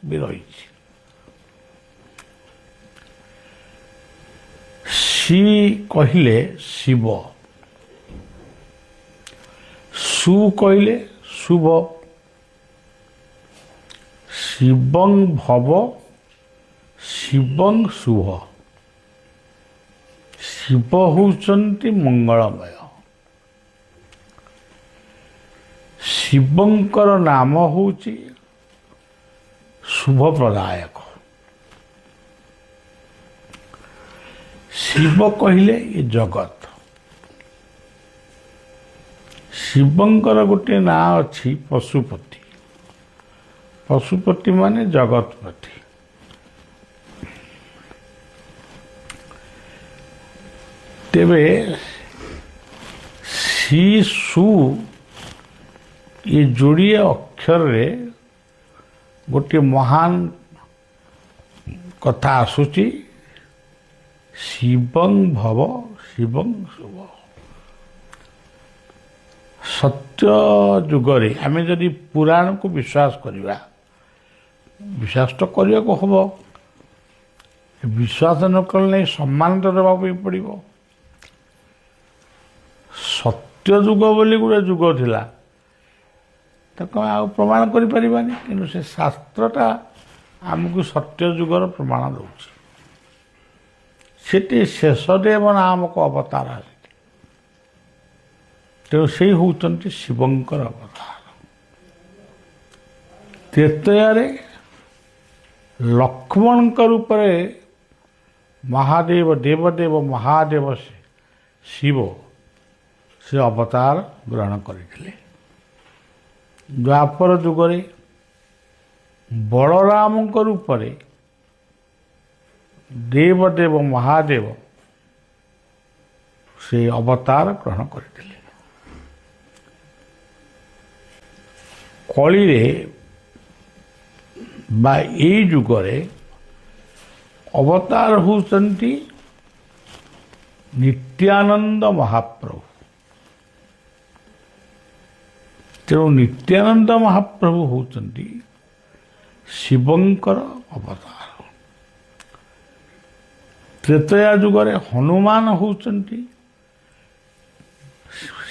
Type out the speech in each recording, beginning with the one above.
ବି ରହିଛି। ସି କହିଲେ ଶିବ, ସୁ କହିଲେ ଶୁଭ, ଶିବଂ ଭବ ଶିବଂ ଶୁଭ। ଶିବ ହେଉଛନ୍ତି ମଙ୍ଗଳମୟ। ଶିବଙ୍କର ନାମ ହେଉଛି ଶୁଭପ୍ରଦାୟକ। ଶିବ କହିଲେ ଏ ଜଗତ। ଶିବଙ୍କର ଗୋଟିଏ ନାଁ ଅଛି ପଶୁପତି। ପଶୁପତି ମାନେ ଜଗତପତି। ତେବେ ସି ସୁ ଏ ଯୋଡ଼ିଏ ଅକ୍ଷରରେ ଗୋଟିଏ ମହାନ କଥା ଆସୁଛି, ଶିବଂ ଭବ ଶିବଂ ଶୁଭ। ସତ୍ୟ ଯୁଗରେ ଆମେ ଯଦି ପୁରାଣକୁ ବିଶ୍ୱାସ କରିବା, ବିଶ୍ୱାସ ତ କରିବାକୁ ହେବ, ବିଶ୍ୱାସ ନ କଲେ ନାହିଁ ସମ୍ମାନ ତ ଦେବାକୁ ବି ପଡ଼ିବ। ସତ୍ୟ ଯୁଗ ବୋଲି ଗୋଟେ ଯୁଗ ଥିଲା, ତାକୁ ଆମେ ଆଉ ପ୍ରମାଣ କରିପାରିବାନି, କିନ୍ତୁ ସେ ଶାସ୍ତ୍ରଟା ଆମକୁ ସତ୍ୟ ଯୁଗର ପ୍ରମାଣ ଦେଉଛି। ସେଠି ଶେଷଦେବ ନାମକ ଅବତାର ଆସିଛି। ତେଣୁ ସେଇ ହେଉଛନ୍ତି ଶିବଙ୍କର ଅବତାର। ତ୍ରେତୟାରେ ଲକ୍ଷ୍ମଣଙ୍କ ରୂପରେ ମହାଦେବ ଦେବଦେବ ମହାଦେବ ଶିବ ସେ ଅବତାର ଗ୍ରହଣ କରିଥିଲେ। ଦ୍ୱାପର ଯୁଗରେ ବଳରାମଙ୍କ ରୂପରେ ଦେବଦେବ ମହାଦେବ ସେ ଅବତାର ଗ୍ରହଣ କରିଥିଲେ। କଳିରେ ବା ଏଇ ଯୁଗରେ ଅବତାର ହେଉଛନ୍ତି ନିତ୍ୟାନନ୍ଦ ମହାପ୍ରଭୁ। ତେଣୁ ନିତ୍ୟାନନ୍ଦ ମହାପ୍ରଭୁ ହେଉଛନ୍ତି ଶିବଙ୍କର ଅବତାର। ତ୍ରେତୟା ଯୁଗରେ ହନୁମାନ ହେଉଛନ୍ତି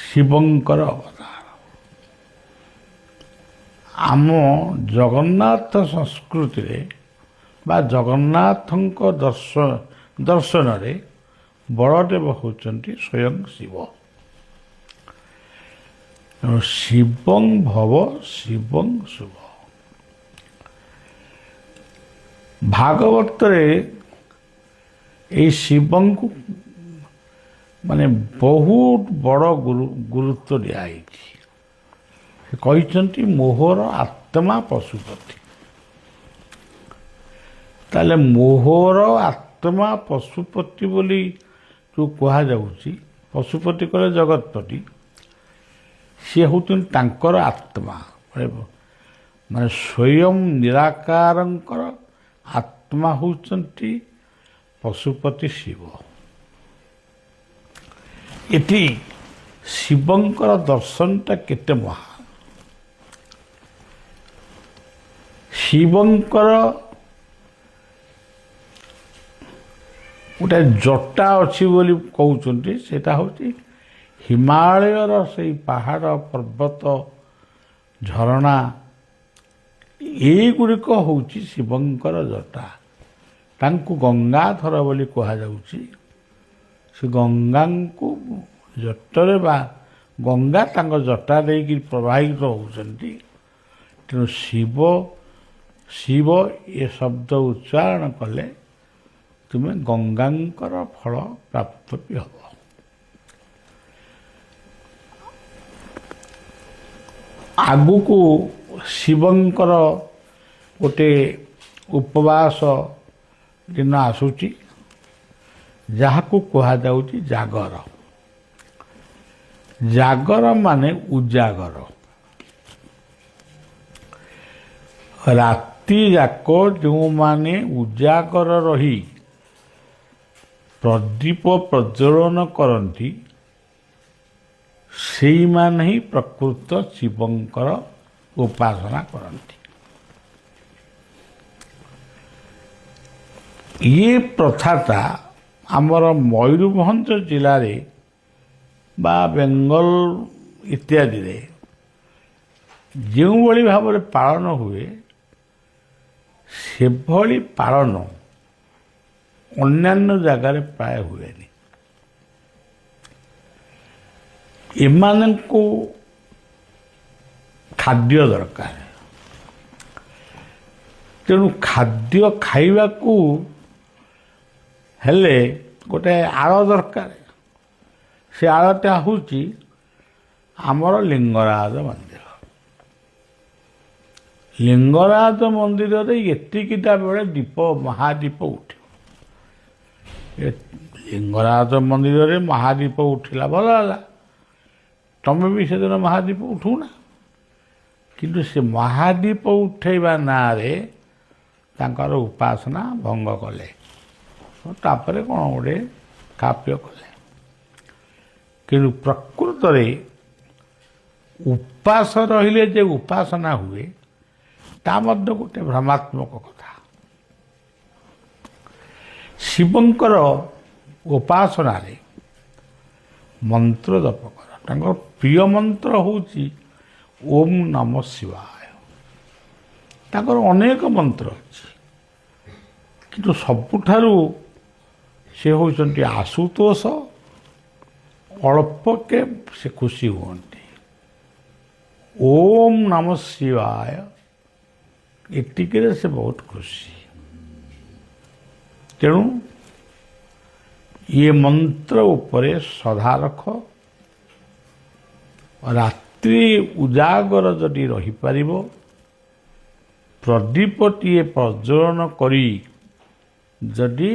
ଶିବଙ୍କର ଅବତାର। ଆମ ଜଗନ୍ନାଥ ସଂସ୍କୃତିରେ ବା ଜଗନ୍ନାଥଙ୍କ ଦର୍ଶନରେ ବଳଦେବ ହେଉଛନ୍ତି ସ୍ୱୟଂ ଶିବ। ଶିବଂ ଭବ ଶିବଂ ଶୁଭ। ଭାଗବତରେ এই ଶିବଙ୍କୁ ମାନେ ବହୁତ ବଡ଼ ଗୁରୁତ୍ୱ ଦିଆହେଇଛି। ସେ କହିଛନ୍ତି ମୋହର ଆତ୍ମା ପଶୁପତି। ତାହେଲେ ମୋହର ଆତ୍ମା ପଶୁପତି ବୋଲି ଯେଉଁ କୁହାଯାଉଛି, ପଶୁପତି କଲେ ଜଗତପତି, ସିଏ ହେଉଛନ୍ତି ତାଙ୍କର ଆତ୍ମା, ମାନେ ସ୍ୱୟଂ ନିରାକାରଙ୍କର ଆତ୍ମା ହେଉଛନ୍ତି ପଶୁପତି ଶିବ। ଏଠି ଶିବଙ୍କର ଦର୍ଶନଟା କେତେ ମହାନ। ଶିବଙ୍କର ଗୋଟେ ଜଟା ଅଛି ବୋଲି କହୁଛନ୍ତି, ସେଇଟା ହେଉଛି ହିମାଳୟର ସେଇ ପାହାଡ଼ ପର୍ବତ ଝରଣା, ଏଇଗୁଡ଼ିକ ହେଉଛି ଶିବଙ୍କର ଜଟା। ତାଙ୍କୁ ଗଙ୍ଗାଧର ବୋଲି କୁହାଯାଉଛି। ସେ ଗଙ୍ଗାଙ୍କୁ ଜଟରେ ବା ଗଙ୍ଗା ତାଙ୍କ ଜଟା ଦେଇକି ପ୍ରବାହିତ ହେଉଛନ୍ତି। ତେଣୁ ଶିବ ଶିବ ଏ ଶବ୍ଦ ଉଚ୍ଚାରଣ କଲେ ତୁମେ ଗଙ୍ଗାଙ୍କର ଫଳ ପ୍ରାପ୍ତ ବି ହେବ। ଆଗକୁ ଶିବଙ୍କର ଗୋଟେ ଉପବାସ ଦିନ ଆସୁଛି, ଯାହାକୁ କୁହାଯାଉଛି ଜାଗର। ଜାଗର ମାନେ ଉଜାଗର। ରାତି ଯାକ ଯେଉଁମାନେ ଉଜାଗର ରହି ପ୍ରଦୀପ ପ୍ରଜ୍ୱଳନ କରନ୍ତି, ସେଇମାନେ ହିଁ ପ୍ରକୃତ ଶିବଙ୍କର ଉପାସନା କରନ୍ତି। ये प्रथाटा आमर मयूरभंज जिले बा बेंगल इत्यादि रे जो भली भाव पालन हुए से भली पालन अन्यान्य जगार प्राय हुए एमानंको खाद्य दरकार तेणु खाद्य खाइबा को हेले गोटे आड़ दरकार से आड़टा हूँ आमर लिंगराज मंदिर लिंगराज मंदिर एतिकिटा बेले दीप महादीप उठे लिंगराज मंदिर महादीप उठिला भल है तमें भी से दिन महादीप उठूना किंतु से महादीप उठेबा ना रे तांकर उपासना भंग कले तापर कौन गोटे काव्य कले किंतु प्रकृत में उपास रहिले जे उपासना हुए ता मध्य गोटे भ्रमात्मक कथा शिवंकर उपासना रे मंत्र जप कर तांकर प्रिय मंत्र होची ओम नमः शिवाय तांकर अनेक मंत्र अच्छी किंतु सबुठारु से होचंती आशुतोष अल्प के से खुशी हुअन्ति ओम नमः शिवाय एतिके से बहुत खुशी तेणु ये मंत्र उपरे श्रद्धा रख रात्रि उजागर जदि रही पारिबो प्रदीपटीए प्रज्वलन करी जदि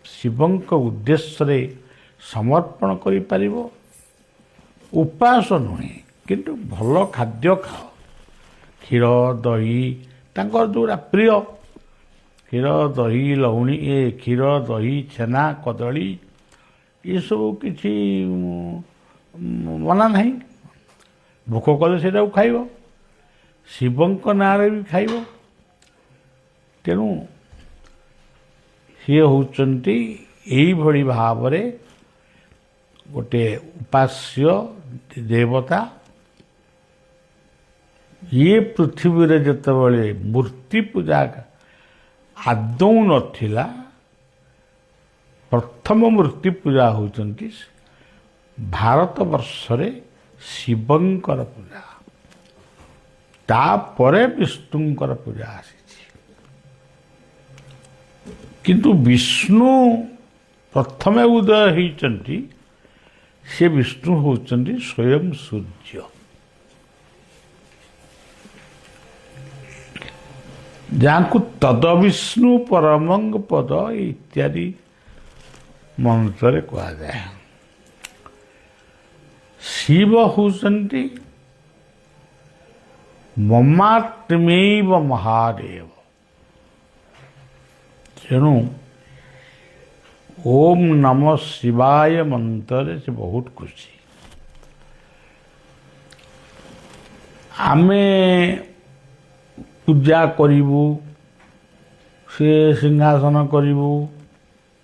शिवंक उद्देश्य रे समर्पण करि पारिबो उपास नुहे किंतु भल खाद्य खाओ क्षीर दही तांकर जोरा प्रिय क्षीर दही लहुणी क्षीर दही छेना कदली ये सब किसी मना नहीं भोक कले से खाइब शिवंक नाँ भी खाइब तेणु सी होचंती एई भली भावरे गोटे उपास्य देवता ये पृथ्वी रे जतबेले मूर्ति पूजा आदौ नथिला प्रथम मूर्ति पूजा होचंती भारत वर्ष रे शिवंकर पूजा तापरे विष्णुंकर पूजा आसी किंतु विष्णु प्रथमे उदय होइचंती से विष्णु होचंती स्वयं सूर्य जाकु तद विष्णु परमंग पद इत्यादि मंत्र कहा जाए शिव होचंती ममात्मैव महादेव तेणु ओम नमः शिवाय मंत्र से बहुत खुशी आमे पूजा करिबू से सिंहासन करिबू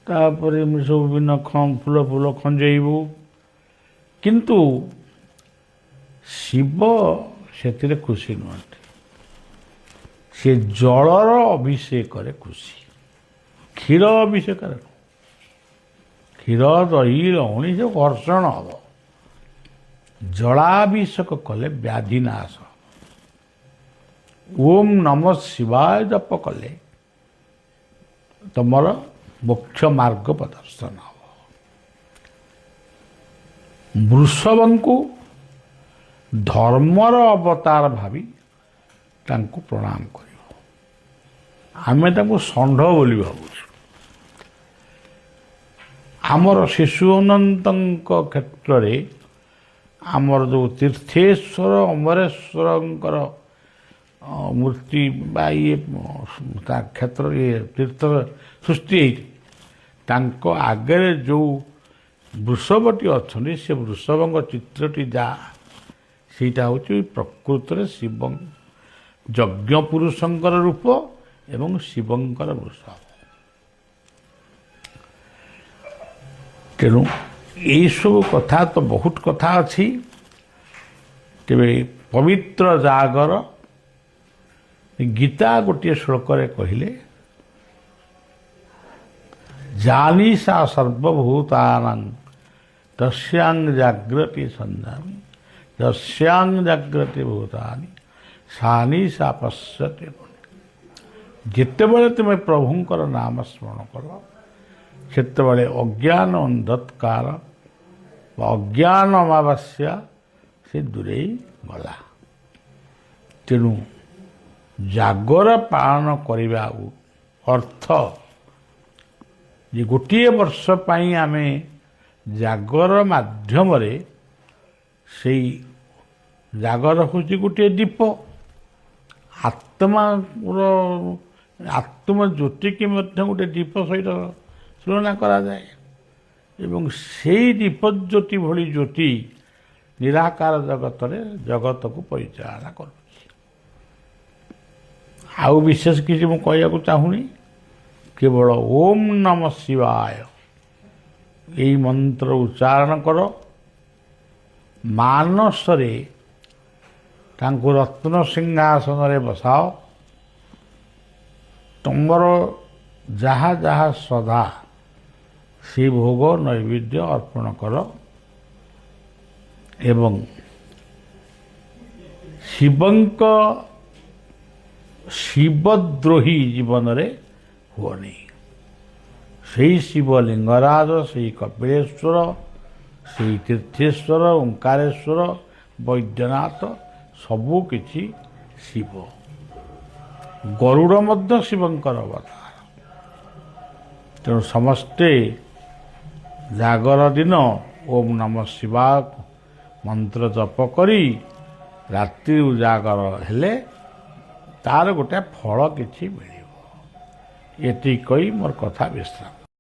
तापर सब विभिन्न फूल फूल खंजेबू किंतु शिव से खुशी नुहति से जलर अभिषेक खुशी क्षीर अभिषेक क्षीर दही लहुणी से घर्षण हम जलाभिषेक कले व्याधि नाश ओम नमः शिवाय जप कले तुमर मोक्ष मार्ग प्रदर्शन हम वृषभ को धर्मर अवतार भावी तांको प्रणाम करियो आमे तांको षंढ बोली भावुछु आमर शिशु अनंत क्षेत्र में आमर जो तीर्थेश्वर अमरेश्वर मूर्ति बा ये क्षेत्र ये तीर्थ सृष्टि तांको आगे जो वृषभटी अच्छा से वृषभ चित्रटी जा सीटा हूँ प्रकृत में शिव यज्ञ पुरुषंकर रूप एवं शिवंकर वृषभ ତେଣୁ ଏଇସବୁ କଥା ତ ବହୁତ କଥା ଅଛି। ତେବେ ପବିତ୍ର ଜାଗର ଗୀତା ଗୋଟିଏ ଶ୍ଲୋକରେ କହିଲେ, ଜାନିସା ସର୍ବଭୂତାନାଂ ତସ୍ୟାଂ ଜାଗ୍ରତି ସନ୍ଧାମି ଯସ୍ୟାଂ ଜାଗ୍ରତି ଭୂତାନି ସାନିସା ପଶ୍ୟତେ ମୁନି। ଯେତେବେଳେ ତୁମେ ପ୍ରଭୁଙ୍କର ନାମ ସ୍ମରଣ କର, ସେତେବେଳେ ଅଜ୍ଞାନ ଅନ୍ଧକାର ବା ଅଜ୍ଞାନ ଅମାବାସ୍ୟା ସେ ଦୂରେଇ ଗଲା। ତେଣୁ ଜାଗର ପାଳନ କରିବା ଅର୍ଥ ଯେ ଗୋଟିଏ ବର୍ଷ ପାଇଁ ଆମେ ଜାଗର ମାଧ୍ୟମରେ, ସେଇ ଜାଗର ହେଉଛି ଗୋଟିଏ ଦୀପ, ଆତ୍ମଜ୍ୟୋତିକି ମଧ୍ୟ ଗୋଟେ ଦୀପ ସହିତ ତୁଳନା କରାଯାଏ। ଏବଂ ସେଇ ଦୀପଜ୍ୟୋତି ଭଳି ଜ୍ୟୋତି ନିରାକାର ଜଗତରେ ଜଗତକୁ ପରିଚାଳନା କରୁଛି। ଆଉ ବିଶେଷ କିଛି ମୁଁ କହିବାକୁ ଚାହୁଁନି, କେବଳ ଓମ୍ ନମ ଶିବାୟ ଏଇ ମନ୍ତ୍ର ଉଚ୍ଚାରଣ କର। ମାନସରେ ତାଙ୍କୁ ରତ୍ନ ସିଂହାସନରେ ବସାଅ। ତୁମର ଯାହା ଯାହା ଶ୍ରଦ୍ଧା ସେ ଭୋଗ ନୈବେଦ୍ୟ ଅର୍ପଣ କର ଏବଂ ଶିବଙ୍କ ଶିବଦ୍ରୋହୀ ଜୀବନରେ ହୁଅନି। ସେଇ ଶିବ ଲିଙ୍ଗରାଜ, ସେଇ କପିଳେଶ୍ୱର, ସେଇ ତୀର୍ଥେଶ୍ୱର, ଓଙ୍କାରେଶ୍ୱର, ବୈଦ୍ୟନାଥ ସବୁ କିଛି ଶିବ। ଗରୁଡ଼ ମଧ୍ୟ ଶିବଙ୍କର ଅବତାର। ତେଣୁ ସମସ୍ତେ ଜାଗର ଦିନ ଓମ୍ ନମ ଶିବାୟ ମନ୍ତ୍ର ଜପ କରି ରାତ୍ରି ଉଜାଗର ହେଲେ ତାର ଗୋଟେ ଫଳ କିଛି ମିଳିବ। ଏତିକି କହି ମୋର କଥା ବିଶ୍ରାମ।